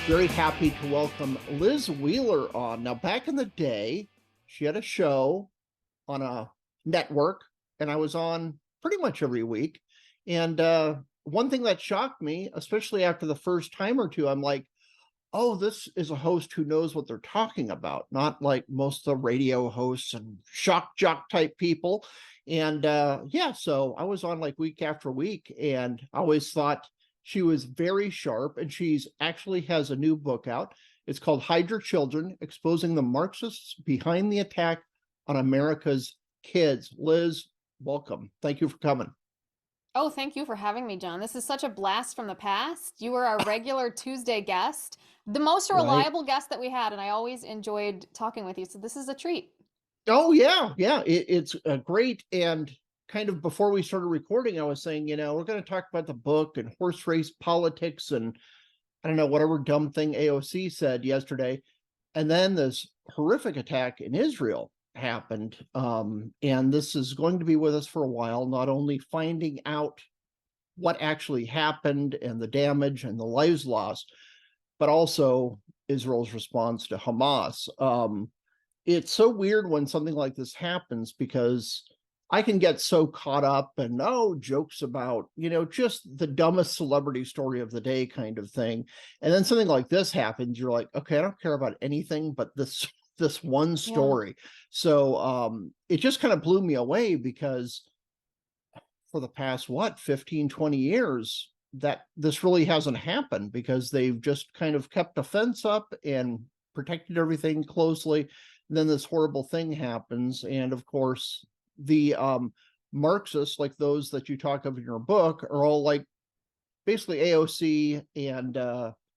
very happy to welcome Liz Wheeler on. Now, back in the day, she had a show on a network, and I was on pretty much every week. And one thing that shocked me, especially after the first time or two, I'm like, oh, this is a host who knows what they're talking about, not like most of the radio hosts and shock jock type people. And so I was on like week after week, and I always thought she was very sharp, and she's actually has a new book out. It's called Hide Your Children, Exposing the Marxists Behind the Attack on America's Kids. Liz, welcome. Thank you for coming. Oh, thank you for having me, John. This is such a blast from the past. You were our regular Tuesday guest, the most Right. reliable guest that we had, and I always enjoyed talking with you. So this is a treat. Oh, yeah. It's great. And kind of before we started recording, I was saying, we're going to talk about the book and horse race politics and I don't know, whatever dumb thing AOC said yesterday. And then this horrific attack in Israel happened. And this is going to be with us for a while, not only finding out what actually happened and the damage and the lives lost, but also Israel's response to Hamas. It's so weird when something like this happens because I can get so caught up and jokes about, just the dumbest celebrity story of the day kind of thing. And then something like this happens, you're like, okay, I don't care about anything but this one Yeah. story. So it just kind of blew me away because for the past 15, 20 years, that this really hasn't happened because they've just kind of kept a fence up and protected everything closely. And then this horrible thing happens. And of course, the Marxists, like those that you talk of in your book, are all like basically AOC and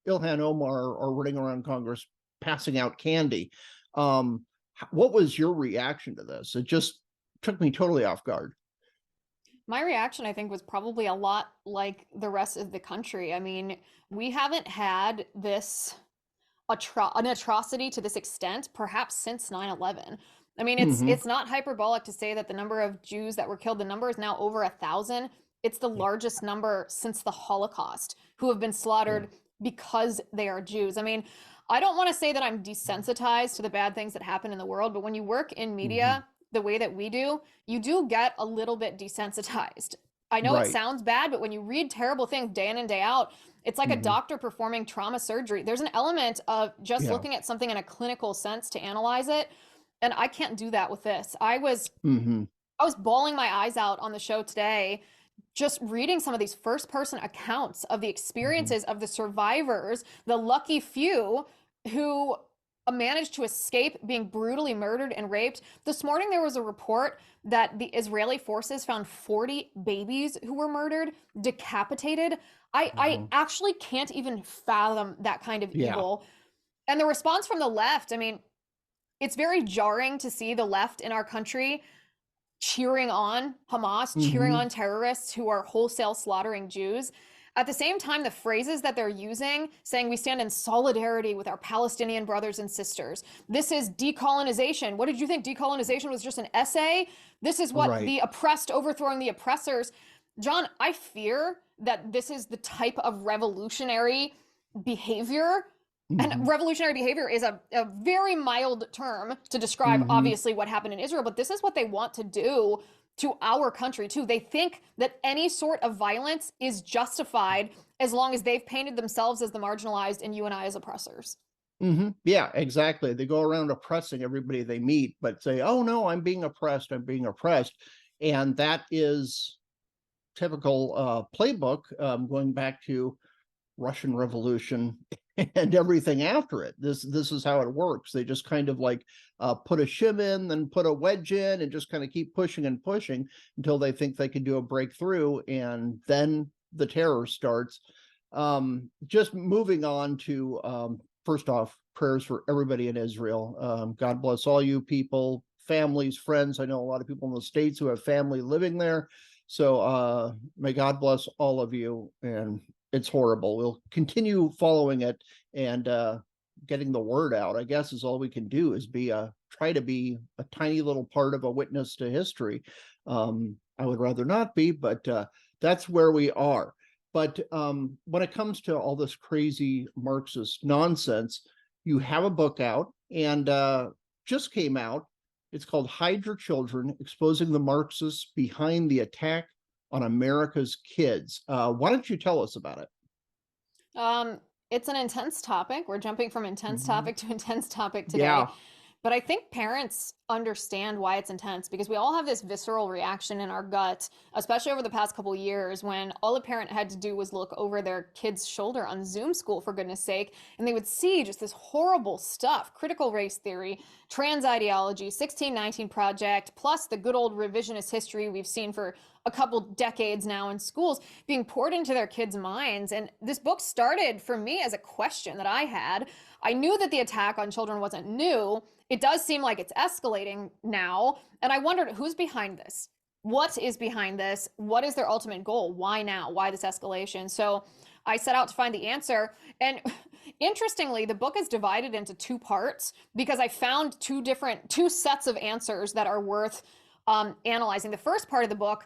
Ilhan Omar are running around Congress passing out candy. What was your reaction to this? It just took me totally off guard. My reaction, I think, was probably a lot like the rest of the country. I mean, we haven't had an atrocity to this extent, perhaps since 9/11. I mean, Mm-hmm. it's not hyperbolic to say that the number of Jews that were killed, the number is now over 1,000. It's the largest number since the Holocaust who have been Yeah. slaughtered because they are Jews. I mean, I don't want to say that I'm desensitized to the bad things that happen in the world, but when you work in Mm-hmm. media the way that we do, you do get a little bit desensitized. I know it Right. sounds bad, but when you read terrible things day in and day out, it's like a Mm-hmm. doctor performing trauma surgery. There's an element of just Yeah. looking at something in a clinical sense to analyze it, and I can't do that with this. I was bawling my eyes out on the show today just reading some of these first person accounts of the Mm-hmm. experiences of the survivors, the lucky few who managed to escape being brutally murdered and raped. This morning, there was a report that the Israeli forces found 40 babies who were murdered, decapitated. I Mm-hmm. actually can't even fathom that kind of Yeah. evil. And the response from the left, I mean, it's very jarring to see the left in our country cheering on Hamas, cheering Mm-hmm. on terrorists who are wholesale slaughtering Jews. At the same time, the phrases that they're using, saying we stand in solidarity with our Palestinian brothers and sisters. This is decolonization. What did you think? Decolonization was just an essay? This is what Right. the oppressed overthrowing the oppressors. John, I fear that this is the type of revolutionary behavior. And Mm-hmm. revolutionary behavior is a very mild term to describe, Mm-hmm. obviously, what happened in Israel, but this is what they want to do to our country, too. They think that any sort of violence is justified as long as they've painted themselves as the marginalized and you and I as oppressors. Mm-hmm. Yeah, exactly. They go around oppressing everybody they meet, but say, oh, no, I'm being oppressed. I'm being oppressed. And that is typical playbook going back to Russian Revolution and everything after it. This is how it works. They just kind of like put a shim in, then put a wedge in, and just kind of keep pushing and pushing until they think they can do a breakthrough, and then the terror starts. Just moving on to first off, prayers for everybody in Israel. God bless all you people, families, friends. I know a lot of people in the States who have family living there. So may God bless all of you. And it's horrible. We'll continue following it and getting the word out, I guess, is all we can do, is try to be a tiny little part of a witness to history. I would rather not be, but that's where we are. But when it comes to all this crazy Marxist nonsense, you have a book out and just came out. It's called Hide Your Children, Exposing the Marxists Behind the Attack on America's Kids. Why don't you tell us about it? It's an intense topic. We're jumping from intense topic to intense topic today. Yeah. But I think parents understand why it's intense because we all have this visceral reaction in our gut, especially over the past couple of years when all a parent had to do was look over their kid's shoulder on Zoom school, for goodness sake, and they would see just this horrible stuff, critical race theory, trans ideology, 1619 Project, plus the good old revisionist history we've seen for a couple decades now in schools being poured into their kids' minds. And this book started for me as a question that I had. I knew that the attack on children wasn't new. It does seem like it's escalating now. And I wondered, who's behind this? What is behind this? What is their ultimate goal? Why now? Why this escalation? So I set out to find the answer. And interestingly, the book is divided into two parts because I found two sets of answers that are worth analyzing. The first part of the book,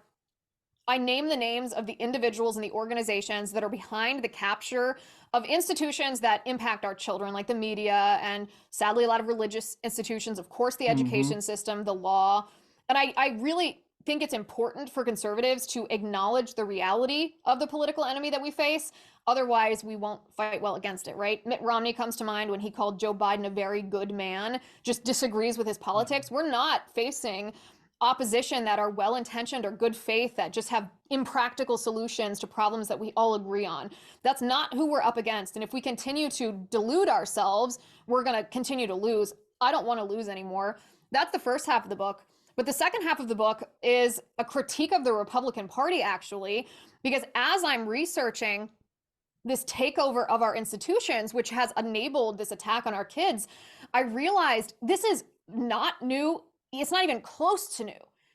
I name the names of the individuals and the organizations that are behind the capture of institutions that impact our children, like the media and sadly a lot of religious institutions, of course, the education system, the law. And I really think it's important for conservatives to acknowledge the reality of the political enemy that we face. Otherwise, we won't fight well against it, right? Mitt Romney comes to mind when he called Joe Biden a very good man, just disagrees with his politics. We're not facing opposition that are well-intentioned or good faith that just have impractical solutions to problems that we all agree on. That's not who we're up against. And if we continue to delude ourselves, we're going to continue to lose. I don't want to lose anymore. That's the first half of the book. But the second half of the book is a critique of the Republican Party, actually, because as I'm researching this takeover of our institutions, which has enabled this attack on our kids, I realized this is not new. It's not even close to new.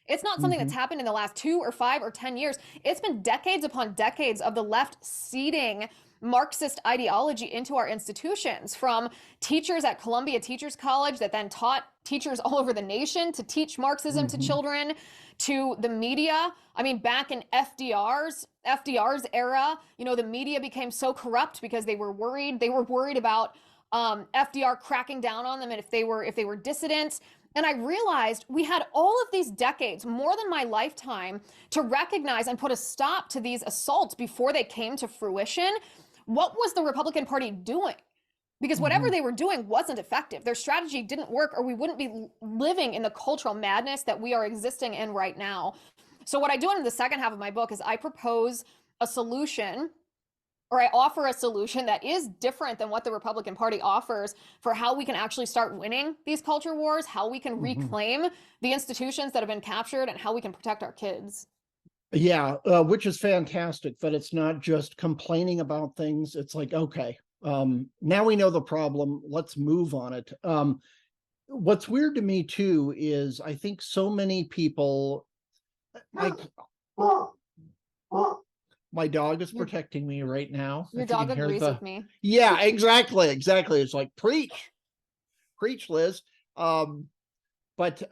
It's not something that's happened in the last 2 or 5 or 10 years. It's been decades upon decades of the left seeding Marxist ideology into our institutions, from teachers at Columbia Teachers College that then taught teachers all over the nation to teach Marxism to children, to the media. I mean, back in FDR's era, you know, the media became so corrupt because they were worried. They were worried about FDR cracking down on them and if they were dissidents. And I realized we had all of these decades, more than my lifetime, to recognize and put a stop to these assaults before they came to fruition. What was the Republican Party doing? Because whatever they were doing wasn't effective. Their strategy didn't work, or we wouldn't be living in the cultural madness that we are existing in right now. So what I do in the second half of my book is I propose a solution, or I offer a solution that is different than what the Republican Party offers for how we can actually start winning these culture wars, how we can reclaim the institutions that have been captured, and how we can protect our kids. Yeah, which is fantastic that it's not just complaining about things. It's like, okay, now we know the problem. Let's move on it. What's weird to me too is I think so many people, like, my dog is protecting me right now. Your dog agrees with me. Yeah, exactly. It's like, preach, Liz. But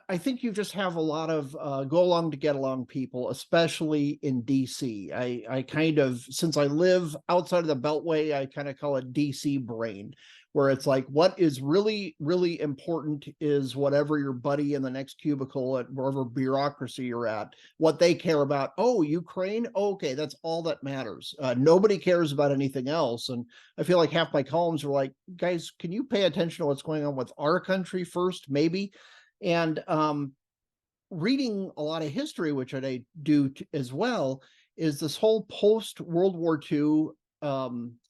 I think you just have a lot of go along to get along people, especially in DC. I kind of, since I live outside of the Beltway, I kind of call it DC brain, where it's like, what is really, really important is whatever your buddy in the next cubicle at wherever bureaucracy you're at, what they care about. Oh, Ukraine? Okay, that's all that matters. Nobody cares about anything else. And I feel like half my columns are like, guys, can you pay attention to what's going on with our country first, maybe? And reading a lot of history, which I do as well, is this whole post-World War II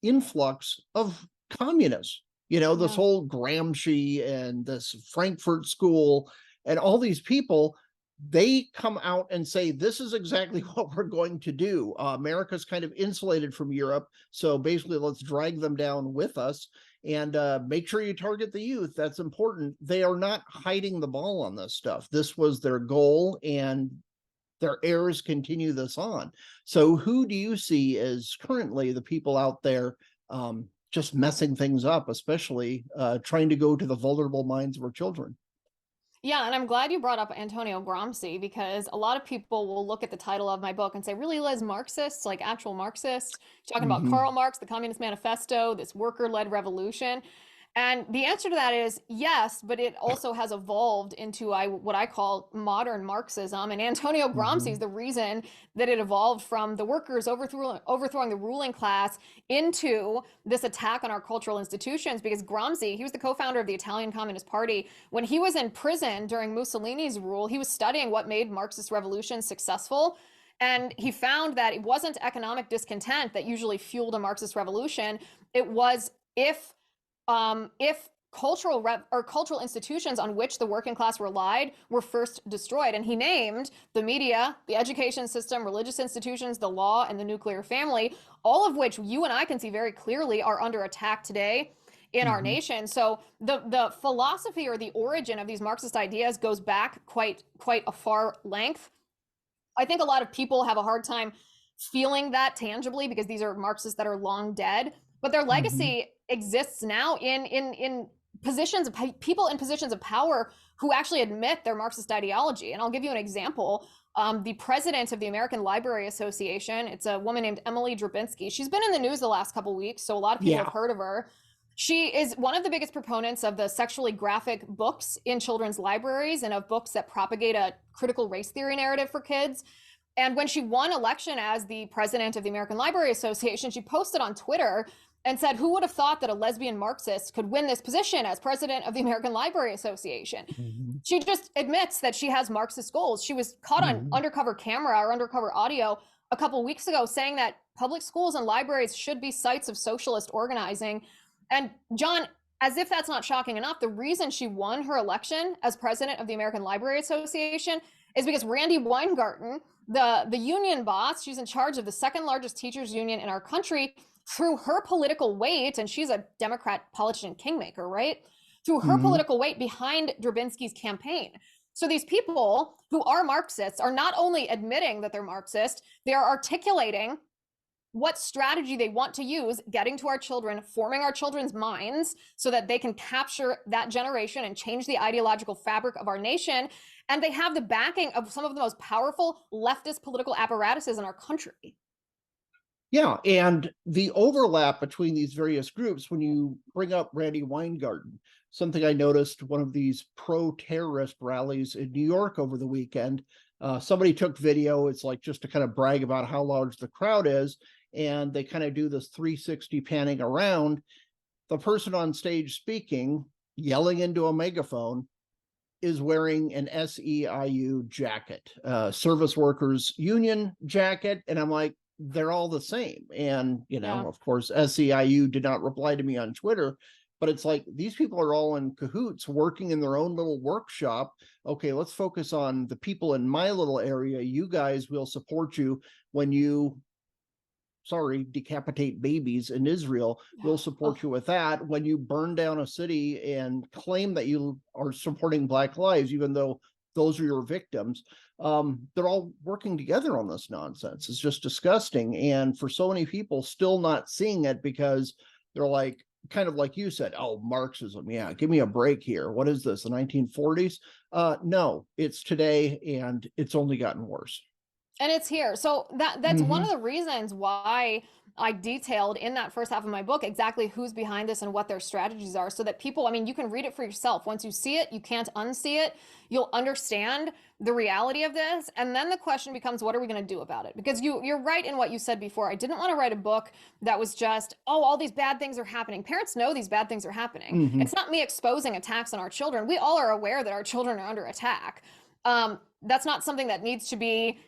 influx of communists. You know, this whole Gramsci and this Frankfurt School and all these people, they come out and say, this is exactly what we're going to do. America's kind of insulated from Europe. So basically, let's drag them down with us and make sure you target the youth. That's important. They are not hiding the ball on this stuff. This was their goal, and their heirs continue this on. So who do you see as currently the people out there just messing things up, especially trying to go to the vulnerable minds of our children? Yeah, and I'm glad you brought up Antonio Gramsci because a lot of people will look at the title of my book and say, really, Liz, Marxists, like actual Marxists, talking about Hmm. Karl Marx, the Communist Manifesto, this worker-led revolution. And the answer to that is yes, but it also has evolved into what I call modern Marxism. And Antonio Gramsci is Hmm. the reason that it evolved from the workers overthrowing the ruling class into this attack on our cultural institutions. Because Gramsci, he was the co-founder of the Italian Communist Party. When he was in prison during Mussolini's rule, he was studying what made Marxist revolutions successful. And he found that it wasn't economic discontent that usually fueled a Marxist revolution. It was if cultural institutions on which the working class relied were first destroyed. And he named the media, the education system, religious institutions, the law, and the nuclear family, all of which you and I can see very clearly are under attack today in our Hmm. nation. So the philosophy or the origin of these Marxist ideas goes back quite a far length. I think a lot of people have a hard time feeling that tangibly because these are Marxists that are long dead, but their Hmm. legacy exists now in positions of people in positions of power who actually admit their Marxist ideology. And I'll give you an example. The president of the American Library Association, it's a woman named Emily Drabinski. She's been in the news the last couple of weeks, so a lot of people have Yeah. heard of her. She is one of the biggest proponents of the sexually graphic books in children's libraries and of books that propagate a critical race theory narrative for kids. And when she won election as the president of the American Library Association, she posted on Twitter and said, who would have thought that a lesbian Marxist could win this position as president of the American Library Association? Hmm. She just admits that she has Marxist goals. She was caught on Hmm. undercover camera or undercover audio a couple of weeks ago saying that public schools and libraries should be sites of socialist organizing. And John, as if that's not shocking enough, the reason she won her election as president of the American Library Association is because Randy Weingarten, the union boss, she's in charge of the second largest teachers union in our country, through her political weight, and she's a Democrat politician kingmaker, right? Through her Hmm. political weight behind Drabinski's campaign. So these people who are Marxists are not only admitting that they're Marxist, they are articulating what strategy they want to use getting to our children, forming our children's minds so that they can capture that generation and change the ideological fabric of our nation. And they have the backing of some of the most powerful leftist political apparatuses in our country. Yeah, and the overlap between these various groups, when you bring up Randy Weingarten, something I noticed one of these pro-terrorist rallies in New York over the weekend, somebody took video, it's like just to kind of brag about how large the crowd is, and they kind of do this 360 panning around. The person on stage speaking, yelling into a megaphone, is wearing an SEIU jacket, Service Workers Union jacket. And I'm like, they're all the same. And, Yeah. of course, SEIU did not reply to me on Twitter, but it's like these people are all in cahoots working in their own little workshop. Okay, let's focus on the people in my little area. You guys will support you when you decapitate babies in Israel. We'll Oh, support you with that. When you burn down a city and claim that you are supporting Black lives, even though those are your victims, they're all working together on this nonsense. It's just disgusting. And for so many people still not seeing it because they're like, kind of like you said, oh, Marxism. Yeah, give me a break here. What is this, the 1940s? No, it's today and it's only gotten worse. and it's here. So that's one Mm-hmm. of the reasons why I detailed in that first half of my book exactly who's behind this and what their strategies are so that people, I mean, you can read it for yourself. Once you see it, you can't unsee it. You'll understand the reality of this. And then the question becomes, what are we going to do about it? Because you're right in what you said before. I didn't want to write a book that was just, oh, all these bad things are happening. Parents know these bad things are happening. Mm-hmm. It's not me exposing attacks on our children. We all are aware that our children are under attack. That's not something that needs to be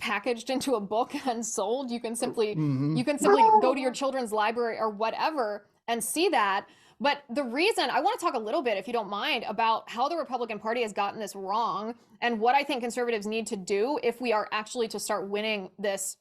packaged into a book and sold. Mm-hmm. You can simply go to your children's library or whatever and see that. But the reason I want to talk a little bit, if you don't mind, about how the Republican Party has gotten this wrong and what I think conservatives need to do if we are actually to start winning this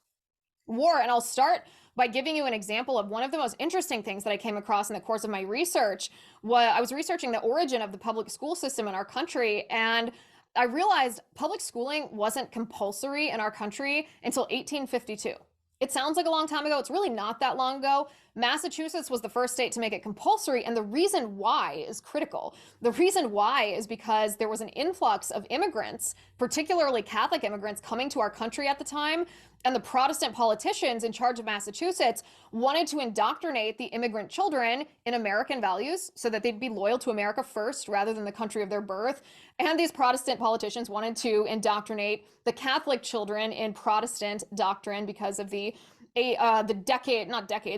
war. And I'll start by giving you an example of one of the most interesting things that I came across in the course of my research. I was researching the origin of the public school system in our country, and I realized public schooling wasn't compulsory in our country until 1852. It sounds like a long time ago. It's really not that long ago. Massachusetts was the first state to make it compulsory, and the reason why is critical. The reason why is because there was an influx of immigrants, particularly Catholic immigrants, coming to our country at the time, and the Protestant politicians in charge of Massachusetts wanted to indoctrinate the immigrant children in American values so that they'd be loyal to America first rather than the country of their birth. And these Protestant politicians wanted to indoctrinate the Catholic children in Protestant doctrine because of the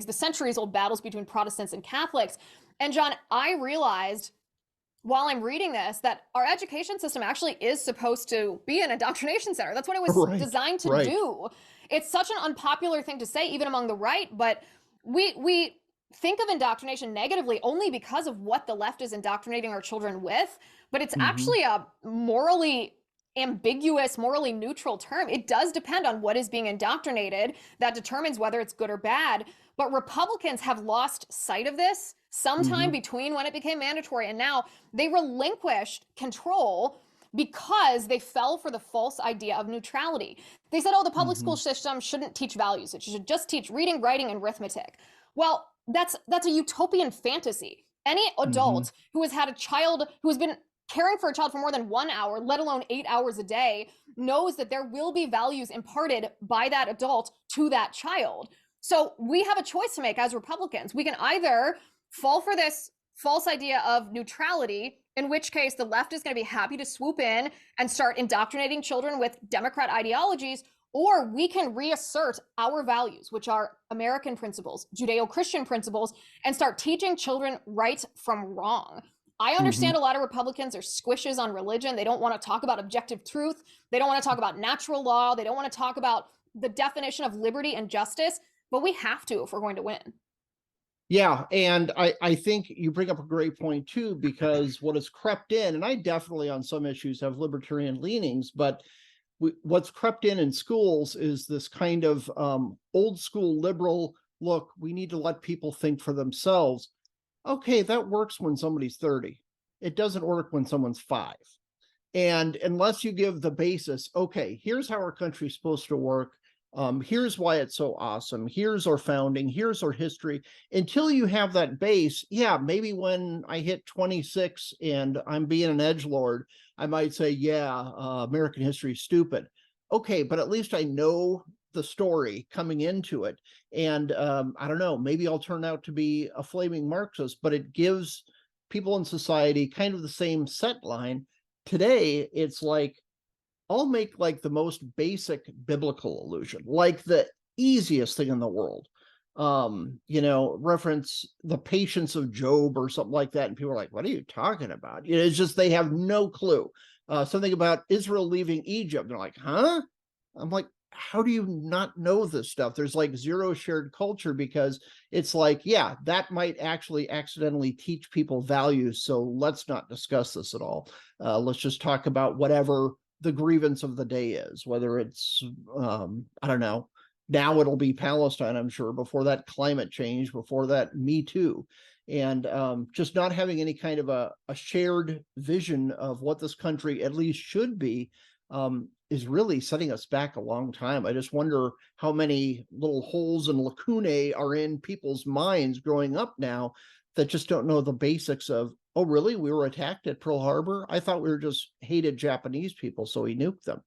centuries-old battles between Protestants and Catholics. And John, I realized while I'm reading this that our education system actually is supposed to be an indoctrination center. That's what it was designed to do. It's such an unpopular thing to say, even among the right, but we think of indoctrination negatively only because of what the left is indoctrinating our children with, but it's actually a morally ambiguous, morally neutral term. It does depend on what is being indoctrinated that determines whether it's good or bad. But Republicans have lost sight of this sometime between when it became mandatory and now. They relinquished control because they fell for the false idea of neutrality. They said, oh, the public school system shouldn't teach values. It should just teach reading, writing, and arithmetic. Well, that's a utopian fantasy. Any adult who has had a child, who has been caring for a child for more than 1 hour, let alone 8 hours a day, knows that there will be values imparted by that adult to that child. So we have a choice to make as Republicans. We can either fall for this false idea of neutrality, in which case the left is going to be happy to swoop in and start indoctrinating children with Democrat ideologies, or we can reassert our values, which are American principles, Judeo-Christian principles, and start teaching children right from wrong. I understand a lot of Republicans are squishes on religion. They don't want to talk about objective truth. They don't want to talk about natural law. They don't want to talk about the definition of liberty and justice, but we have to if we're going to win. Yeah, and I think you bring up a great point too, because what has crept in, and I definitely on some issues have libertarian leanings, but what's crept in schools is this kind of old school liberal, look, we need to let people think for themselves. Okay, that works when somebody's 30. It doesn't work when someone's 5. And unless you give the basis, okay, here's how our country's supposed to work. Here's why it's so awesome. Here's our founding. Here's our history. Until you have that base, yeah, maybe when I hit 26 and I'm being an edgelord, I might say, yeah, American history is stupid. Okay, but at least I know the story coming into it. And I don't know, maybe I'll turn out to be a flaming Marxist, but it gives people in society kind of the same set line. Today, it's like, I'll make like the most basic biblical allusion, like the easiest thing in the world. Reference the patience of Job or something like that. And people are like, what are you talking about? It's just, they have no clue. Something about Israel leaving Egypt. They're like, huh? I'm like, how do you not know this stuff? There's like zero shared culture, because it's like, yeah, that might actually accidentally teach people values. So let's not discuss this at all. Let's just talk about whatever the grievance of the day is, whether it's, I don't know, now it'll be Palestine, I'm sure, before that climate change, before that Me Too. And just not having any kind of a shared vision of what this country at least should be is really setting us back a long time. I just wonder how many little holes and lacunae are in people's minds growing up now that just don't know the basics of, oh, really? We were attacked at Pearl Harbor? I thought we were just hated Japanese people, so we nuked them.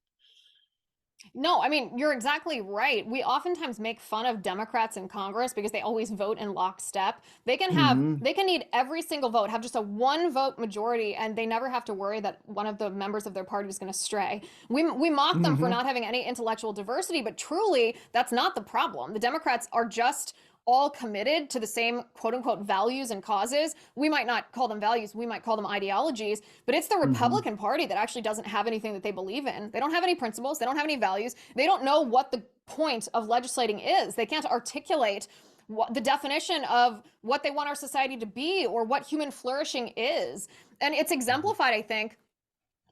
No, I mean, you're exactly right. We oftentimes make fun of Democrats in Congress because they always vote in lockstep. They can need every single vote, have just a 1-vote majority, and they never have to worry that one of the members of their party is going to stray. We mock them for not having any intellectual diversity, but truly, that's not the problem. The Democrats are just all committed to the same quote unquote values and causes. We might not call them values, we might call them ideologies, but it's the Republican Party that actually doesn't have anything that they believe in. They don't have any principles, they don't have any values, they don't know what the point of legislating is. They can't articulate what the definition of what they want our society to be or what human flourishing is. And it's exemplified, I think,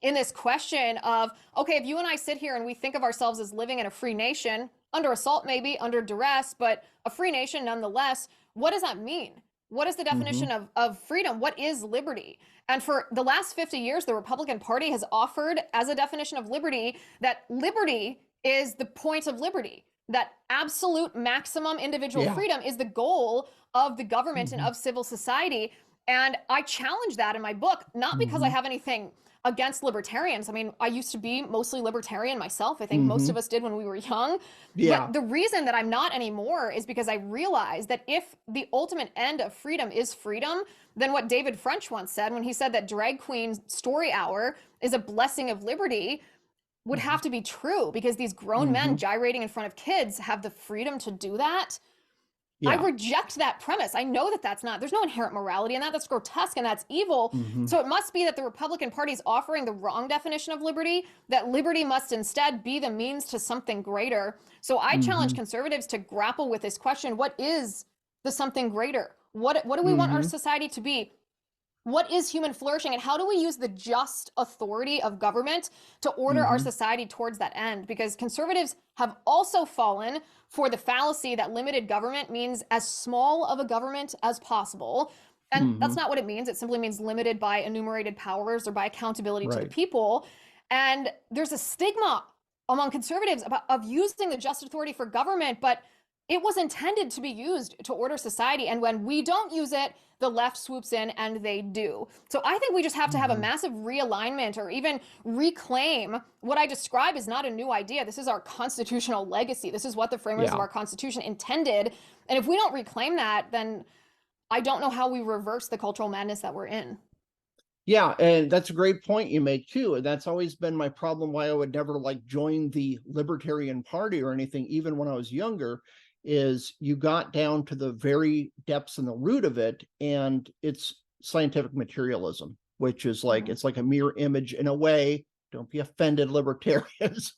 in this question of, okay, if you and I sit here and we think of ourselves as living in a free nation, under assault maybe, under duress, but a free nation nonetheless, what does that mean? What is the definition of freedom? What is liberty? And for the last 50 years, the Republican Party has offered as a definition of liberty that liberty is the point of liberty. that absolute maximum individual Yeah. freedom is the goal of the government and Mhm. of civil society. And I challenge that in my book, not because I Mhm. have anything against libertarians. I mean, I used to be mostly libertarian myself. I think most of Mhm. us did when we were young. Yeah. But the reason that I'm not anymore is because I realize that if the ultimate end of freedom is freedom, then what David French once said when he said that drag queen story hour is a blessing of liberty would Mhm. have to be true, because these grown men Mhm. gyrating in front of kids have the freedom to do that. I Yeah. reject that premise. I know that there's no inherent morality in that. That's grotesque and that's evil. Mhm. So it must be that the Republican Party is offering the wrong definition of liberty, that liberty must instead be the means to something greater. So I challenge Mhm. conservatives to grapple with this question. What is the something greater? What do we want our Mhm. society to be? What is human flourishing, and how do we use the just authority of government to order our Mhm. society towards that end? Because conservatives have also fallen for the fallacy that limited government means as small of a government as possible. And that's Mhm. not what it means. It simply means limited by enumerated powers or by accountability to the Right. people. And there's a stigma among conservatives of using the just authority for government, but it was intended to be used to order society. And when we don't use it, the left swoops in and they do. So I think we just have to have a Mhm. massive realignment, or even reclaim what I describe is not a new idea. This is our constitutional legacy. This is what the framers of Yeah. our Constitution intended. And if we don't reclaim that, then I don't know how we reverse the cultural madness that we're in. Yeah, and that's a great point you make too. And that's always been my problem why I would never like join the Libertarian Party or anything, even when I was younger, is you got down to the very depths and the root of it, and it's scientific materialism, which is like Mm-hmm. it's like a mirror image in a way. Don't be offended, libertarians,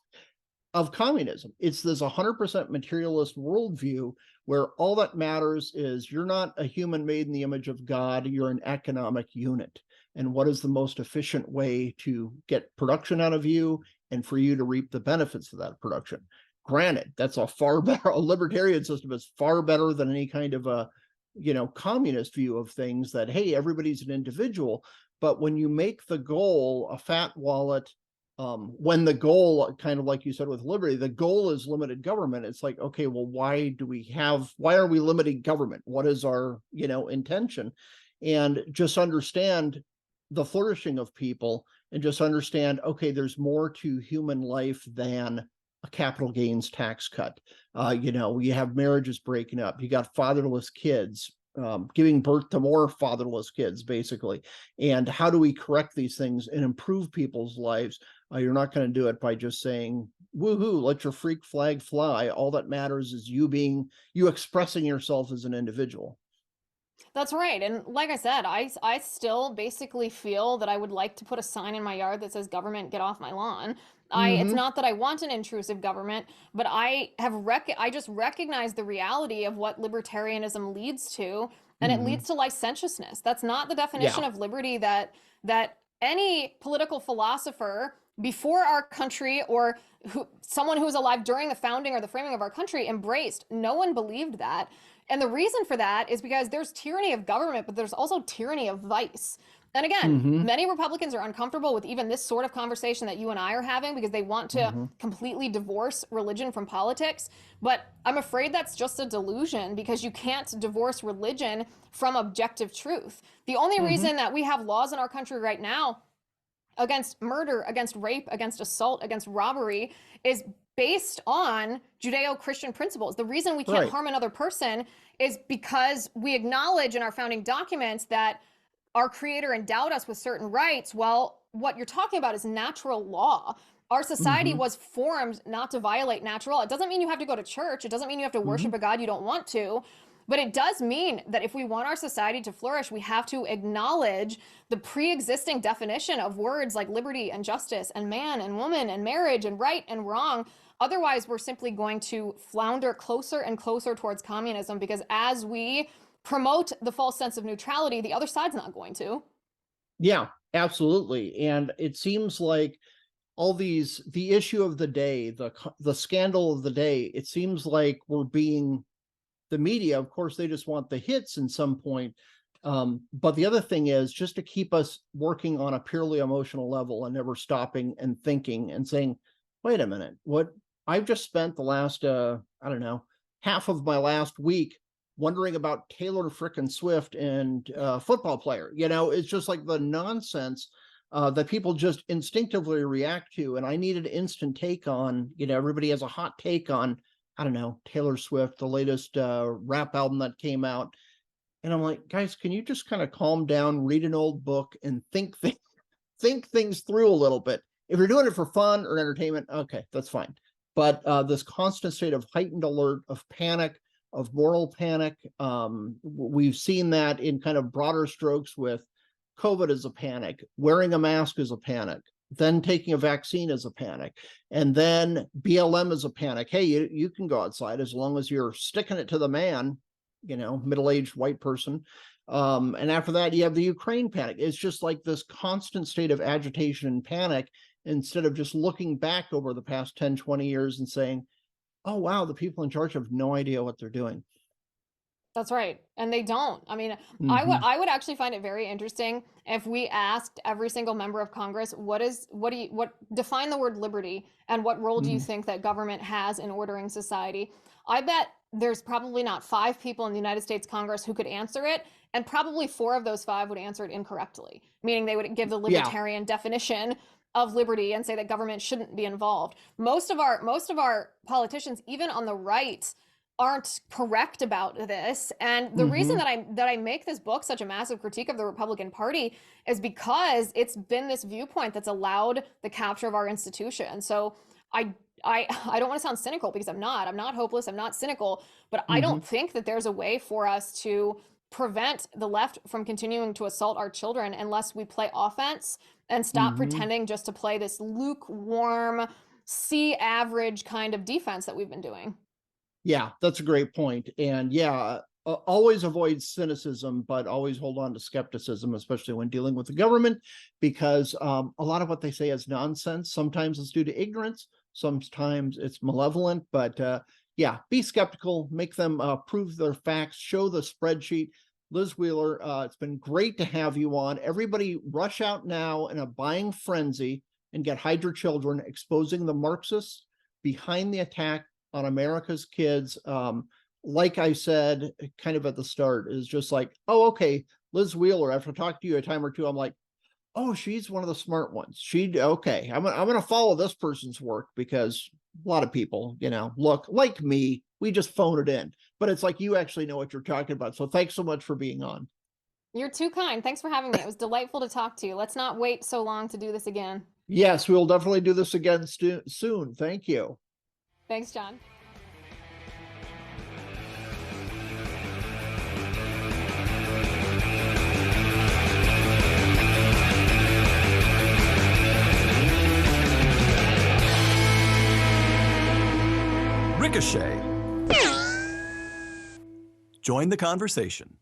of communism. It's this 100% materialist worldview where all that matters is you're not a human made in the image of God, you're an economic unit. And what is the most efficient way to get production out of you and for you to reap the benefits of that production? Granted, that's a far better, a libertarian system is far better than any kind of a, communist view of things that, hey, everybody's an individual. But when you make the goal a fat wallet, when the goal, kind of like you said with liberty, the goal is limited government, it's like, okay, well, why are we limiting government? What is our, intention? And just understand the flourishing of people, and just understand, okay, there's more to human life than a capital gains tax cut. You have marriages breaking up, you got fatherless kids, giving birth to more fatherless kids, basically. And how do we correct these things and improve people's lives? You're not going to do it by just saying, woohoo, let your freak flag fly. All that matters is you expressing yourself as an individual. That's right. And like I said, I still basically feel that I would like to put a sign in my yard that says government get off my lawn. It's Mm-hmm. not that I want an intrusive government, but I just recognize the reality of what libertarianism leads to, and it Mm-hmm. leads to licentiousness. That's not the definition Yeah. of liberty that any political philosopher before our country, or someone who was alive during the founding or the framing of our country, embraced. No one believed that. And the reason for that is because there's tyranny of government, but there's also tyranny of vice. And again, Mm-hmm. many Republicans are uncomfortable with even this sort of conversation that you and I are having, because they want to Mm-hmm. completely divorce religion from politics. But I'm afraid that's just a delusion, because you can't divorce religion from objective truth. The only Mm-hmm. reason that we have laws in our country right now against murder, against rape, against assault, against robbery is based on Judeo-Christian principles. The reason we can't Right. harm another person is because we acknowledge in our founding documents that our creator endowed us with certain rights. Well, what you're talking about is natural law. Our society Mm-hmm. was formed not to violate natural law. It doesn't mean you have to go to church. It doesn't mean you have to Mm-hmm. worship a God you don't want to. But it does mean that if we want our society to flourish, we have to acknowledge the pre-existing definition of words like liberty and justice and man and woman and marriage and right and wrong. Otherwise, we're simply going to flounder closer and closer towards communism, because as we promote the false sense of neutrality, the other side's not going to. Yeah, absolutely. And it seems like the issue of the day, the scandal of the day, it seems like the media, of course, they just want the hits in some point. But the other thing is just to keep us working on a purely emotional level and never stopping and thinking and saying, wait a minute, I've just spent the last, I don't know, half of my last week wondering about Taylor frickin' Swift and football player. It's just like the nonsense that people just instinctively react to. And I need an instant take on, everybody has a hot take on, I don't know, Taylor Swift, the latest rap album that came out. And I'm like, guys, can you just kind of calm down, read an old book, and think things through a little bit? If you're doing it for fun or entertainment, okay, that's fine. But this constant state of heightened alert, of panic, of moral panic, we've seen that in kind of broader strokes with COVID as a panic, wearing a mask is a panic, then taking a vaccine is a panic, and then BLM is a panic. Hey, you can go outside as long as you're sticking it to the man, middle-aged white person. And after that, you have the Ukraine panic. It's just like this constant state of agitation and panic, instead of just looking back over the past 10, 20 years and saying, oh, wow, the people in charge have no idea what they're doing. That's right. And they don't. I mean, Mm-hmm. I would actually find it very interesting if we asked every single member of Congress, define the word liberty, and what role do you think that government has in ordering society? I bet there's probably not 5 people in the United States Congress who could answer it, and probably 4 of those 5 would answer it incorrectly, meaning they would give the libertarian definition of liberty and say that government shouldn't be involved. Most of our politicians, even on the right, aren't correct about this. And the reason that I make this book such a massive critique of the Republican Party is because it's been this viewpoint that's allowed the capture of our institution. So I don't want to sound cynical, because I'm not hopeless, I'm not cynical, but I don't think that there's a way for us to prevent the left from continuing to assault our children unless we play offense and stop pretending just to play this lukewarm, C average kind of defense that we've been doing. Yeah, that's a great point. And yeah, always avoid cynicism, but always hold on to skepticism, especially when dealing with the government, because a lot of what they say is nonsense. Sometimes it's due to ignorance, sometimes it's malevolent, but yeah, be skeptical, make them prove their facts, show the spreadsheet. Liz Wheeler, it's been great to have you on. Everybody rush out now in a buying frenzy and get Hide Your Children, Exposing the Marxists Behind the Attack on America's Kids. Like I said, kind of at the start, is just like, oh, okay, Liz Wheeler, after I talk to you a time or two, I'm like, oh, she's one of the smart ones. Okay, I'm going to follow this person's work, because a lot of people, look like me, we just phone it in, but it's like, you actually know what you're talking about. So thanks so much for being on. You're too kind. Thanks for having me. It was delightful to talk to you. Let's not wait so long to do this again. Yes, we'll definitely do this again soon. Thank you. Thanks, John. Ricochet. Join the conversation.